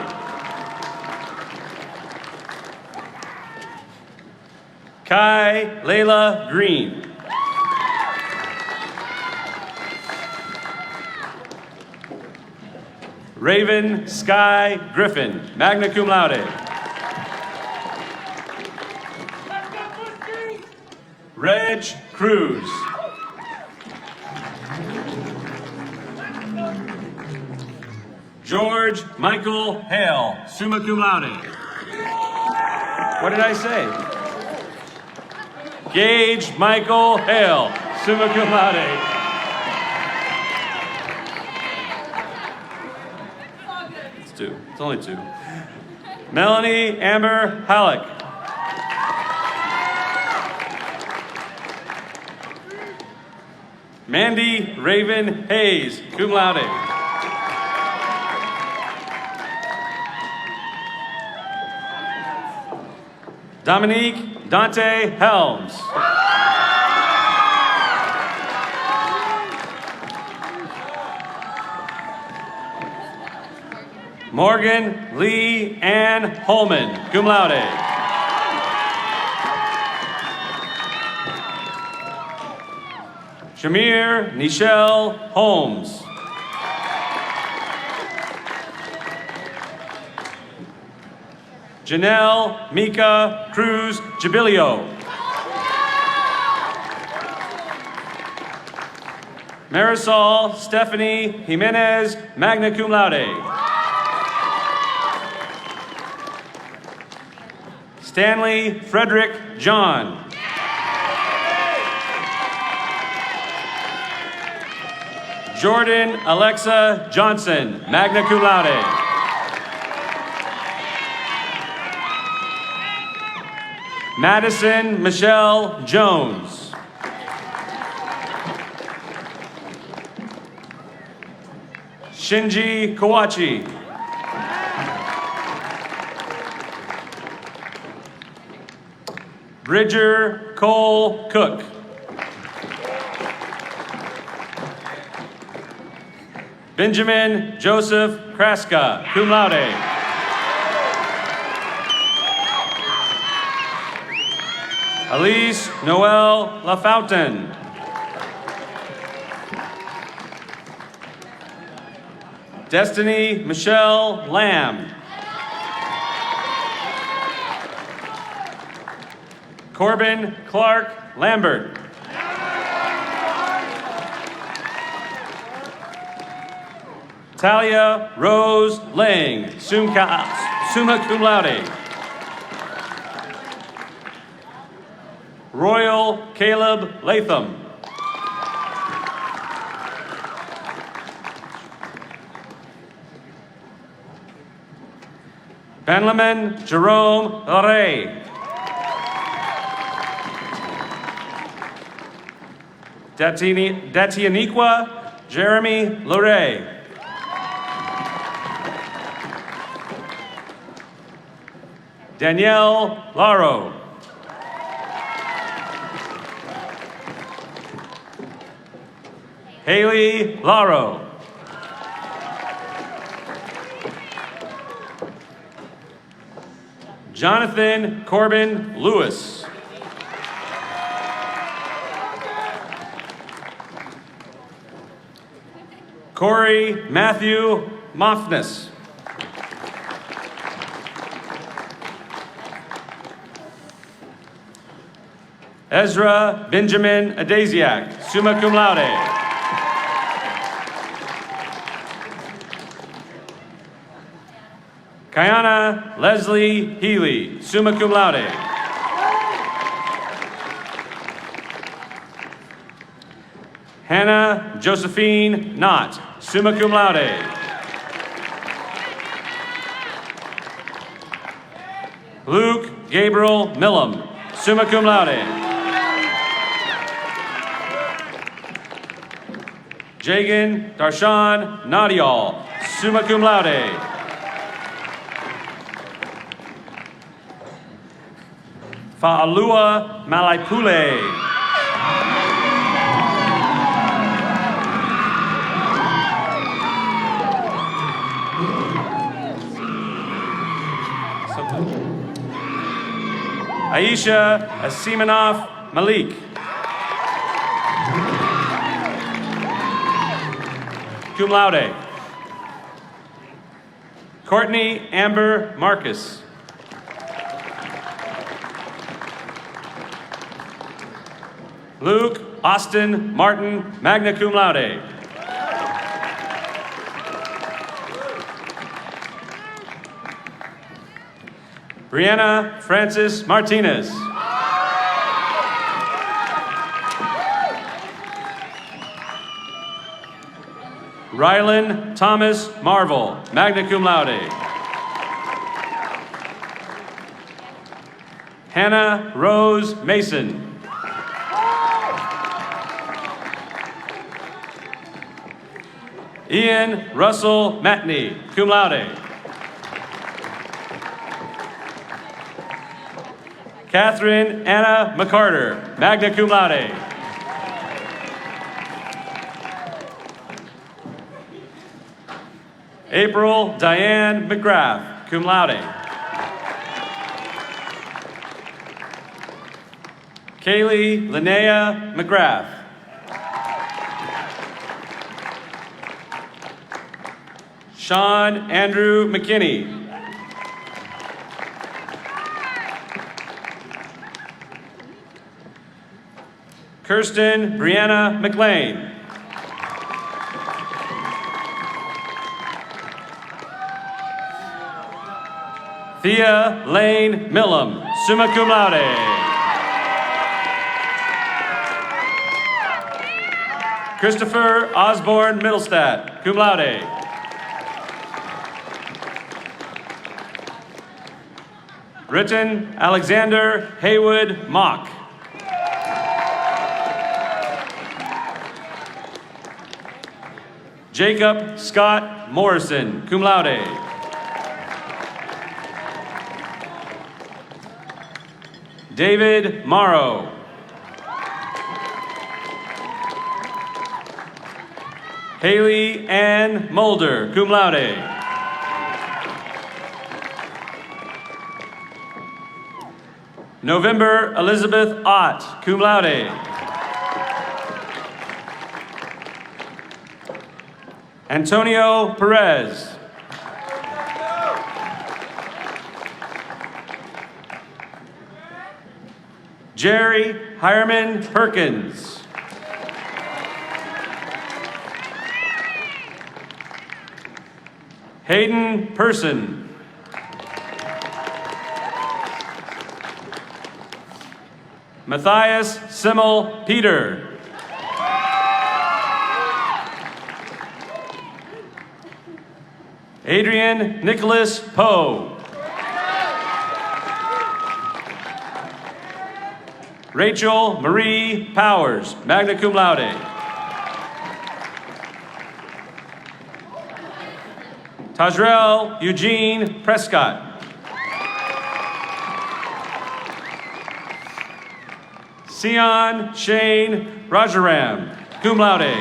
Kai Layla Green. Raven Sky Griffin, magna cum laude. Reg Cruz. George Michael Hale, summa cum laude. What did I say? Gage Michael Hale, summa cum laude. It's two. It's only two. Melanie Amber Halleck. Mandy Raven Hayes, cum laude. Dominique Dante Helms. Morgan Lee Ann Holman, cum laude. Shamir Nichelle Holmes. Janelle Mika Cruz Jabilio. Marisol Stephanie Jimenez, magna cum laude. Stanley Frederick John. Jordan Alexa Johnson, magna cum laude. Madison Michelle Jones. Shinji Kawachi. Bridger Cole Cook. Benjamin Joseph Kraska, cum laude. Elise Noel LaFountain. Destiny Michelle Lamb. Corbin Clark Lambert. Talia Rose Lang, summa cum laude. Royal Caleb Latham. Benjamin Jerome Ray. Datianiqua Jeremy Luray. Danielle Laro. Haley Laro. Jonathan Corbin Lewis. Corey Matthew Moffness. Ezra Benjamin Daziak, summa cum laude. Kiana Leslie Healey, summa cum laude. Hannah Josephine Knott, summa cum laude. Luke Gabriel Millam, summa cum laude. Jagan Darshan Nadial, summa cum laude. Fa'alua Malaipule. Aisha Asimanoff Malik. Cum laude. Courtney Amber Marcus. Luke Austin Martin, magna cum laude. Brianna Francis Martinez. Rylan Thomas Marvel, magna cum laude. Hannah Rose Mason. Ian Russell Matney, cum laude. Catherine Anna McCarter, magna cum laude. April Diane McGrath, cum laude. Kaylee Linnea McGrath. Sean Andrew McKinney. Kirsten Brianna McLean. Thea Lane Millam, summa cum laude. Christopher Osborne Middlestat, cum laude. Britton Alexander Haywood Mock. Jacob Scott Morrison, cum laude. David Morrow. Haley Ann Mulder, cum laude. November Elizabeth Ott, cum laude. Antonio Perez. Jerry Hireman Perkins. Hayden Person. Matthias Simmel Peter. Adrian Nicholas Poe. Rachel Marie Powers, magna cum laude. Tajrell Eugene Prescott. Sion Shane Rajaram, cum laude.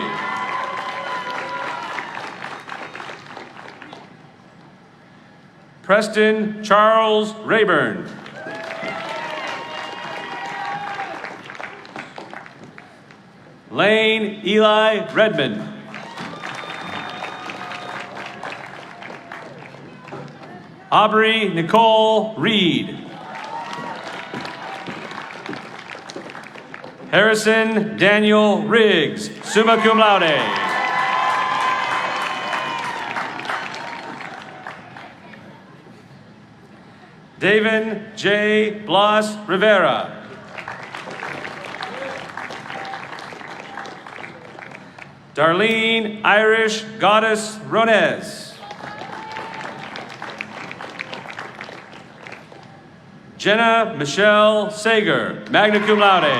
Preston Charles Rayburn. Lane Eli Redmond. Aubrey Nicole Reed. Harrison Daniel Riggs, summa cum laude. David J. Blas Rivera. Darlene Irish Goddess Ronez. Jenna Michelle Sager, magna cum laude.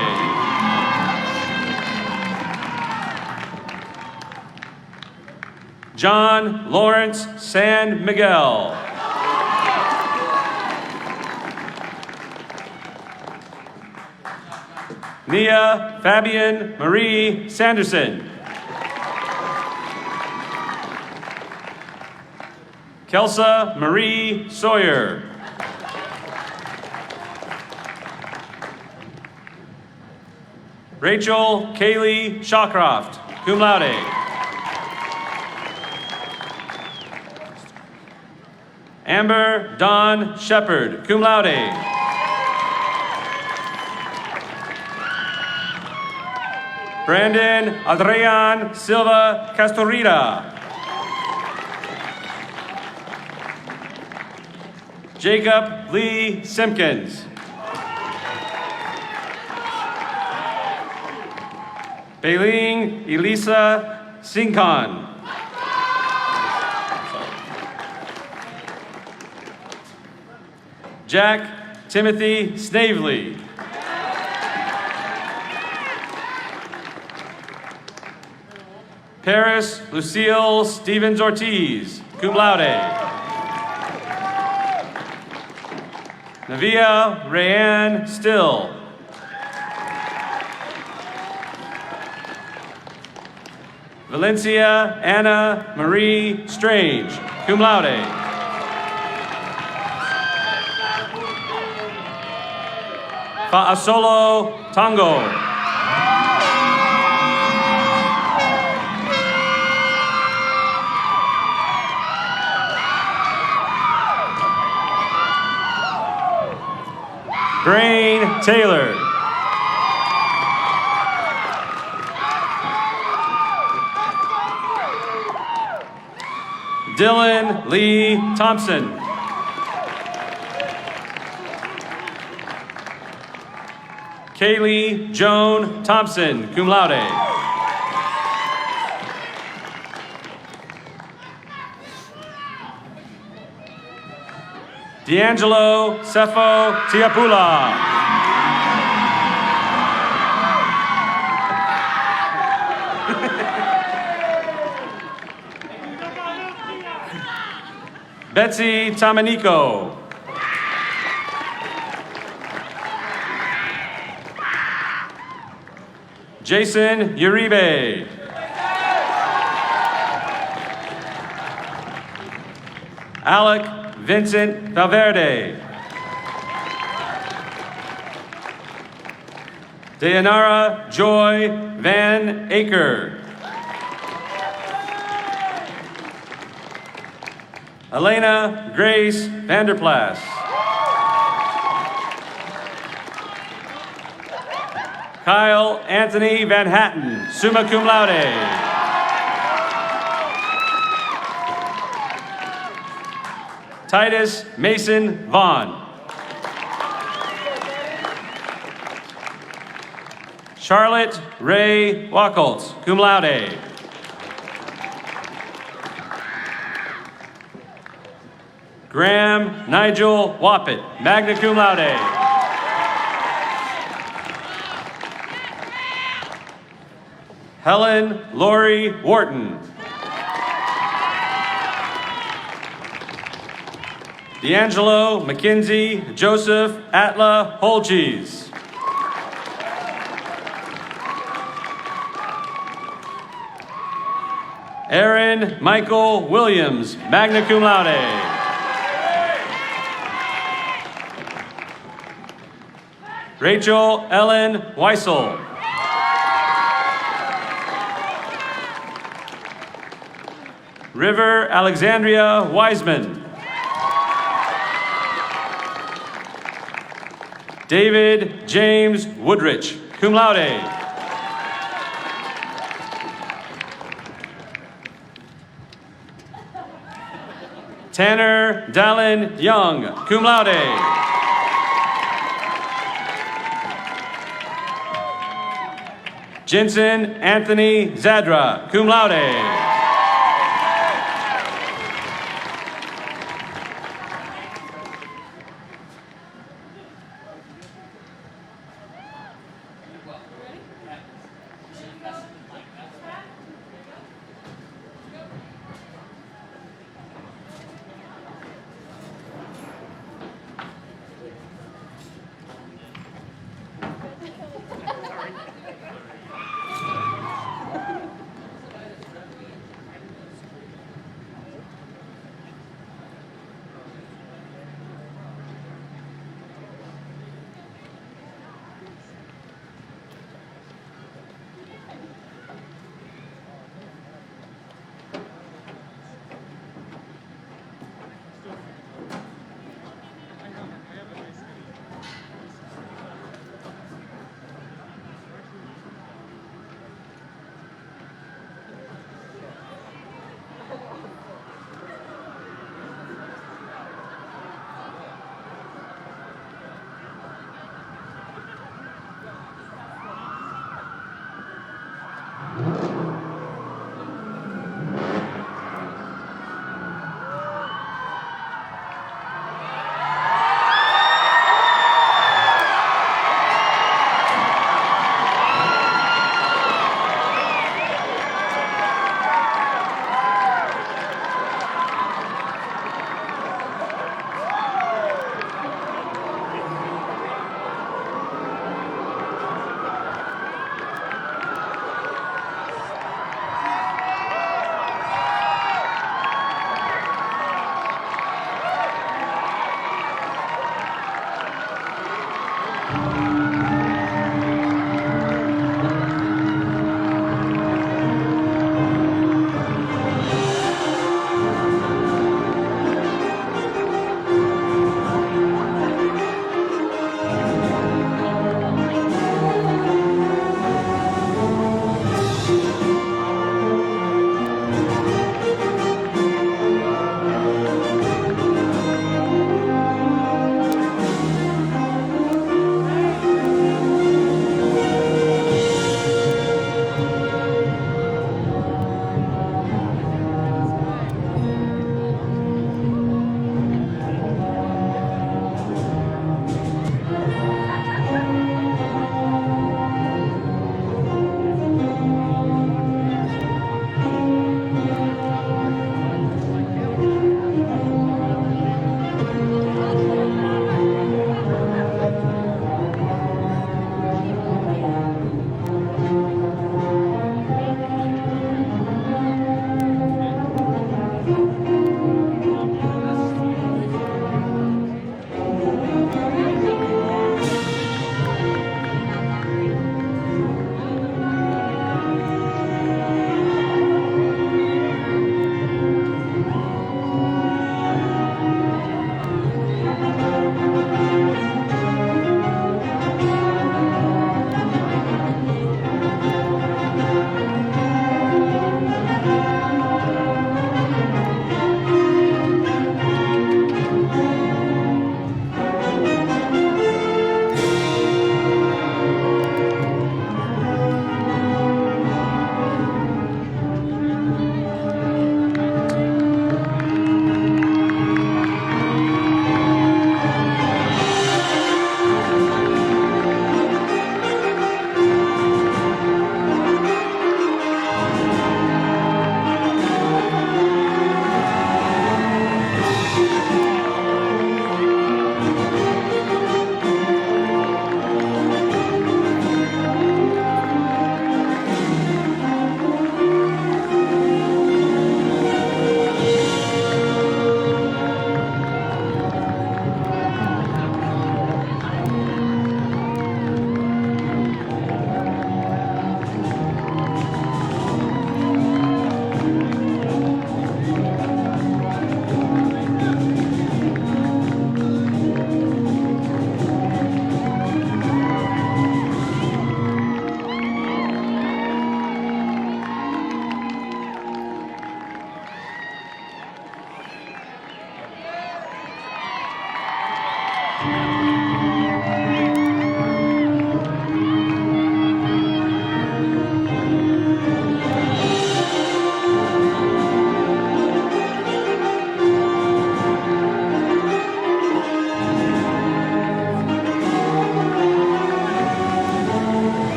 John Lawrence San Miguel. Nia Fabian Marie Sanderson. Kelsa Marie Sawyer. Rachel Kaylee Shawcroft, cum laude. Amber Dawn Shepard, cum laude. Brandon Adrian Silva Castorita. Jacob Lee Simpkins. Bailing Elisa Sinkan. Jack Timothy Snavely. Paris Lucille Stevens Ortiz, cum laude. Navia Rayanne Still. Valencia Anna Marie Strange, cum laude. Fa'asolo Tango. Brain Taylor. Dylan Lee Thompson. Kaylee Joan Thompson, cum laude. D'Angelo Sefo Tiapula. Betsy Tamanico. Jason Uribe. Alec Vincent Valverde. Dayanara Joy Van Aker. Elena Grace Vanderplas. Kyle Anthony Van Hatten, summa cum laude. Titus Mason Vaughn. Charlotte Ray Wacholtz, cum laude. Graham Nigel Wappett, magna cum laude. Helen Lori Wharton. D'Angelo Mackenzie Joseph Atla Holcheese. Aaron Michael Williams, magna cum laude. Rachel Ellen Weissel. River Alexandria Wiseman. David James Woodrich, cum laude. Tanner Dallin Young, cum laude. Jensen Anthony Zadra, cum laude.